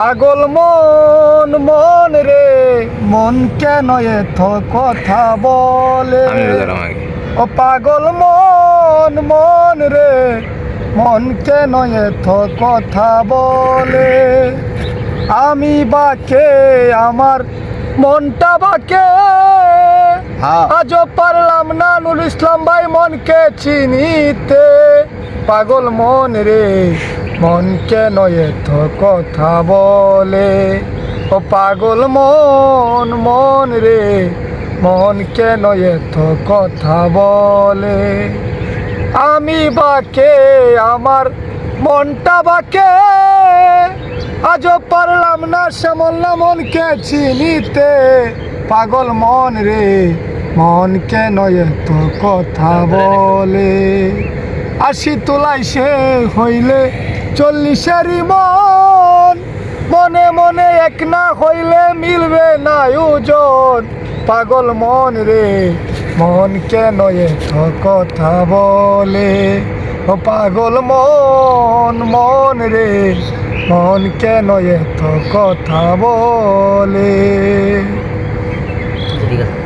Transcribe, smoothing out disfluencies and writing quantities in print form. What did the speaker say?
পাগল মন মন রে মন কেন এত কথা বলে ও পাগল মন মন রে মন কেন এত কথা বলে আমি বাকে আমার মনটা বাকে আজও পারলাম না নুরুল ইসলাম ভাই মনকে চিনিতে পাগল মন রে মন কেন এত কথা বলে ও পাগল মন মন রে মন কেন এত কথা বলে আমি বাকে আমার মনটা বাকে আজও পারলাম না শ্যামল না মনকে চিনিতে পাগল মন রে মন কেন এত কথা বলে ৮০ তোলাই সে হইলে ৪০-এরই মন মনে মনে এক না হইলে মিলবে না ওজন পাগল মন রে মন কেন এত কথা বলে ও পাগল মন মন রে মন কেন এত কথা বলে। ঠিক আছে।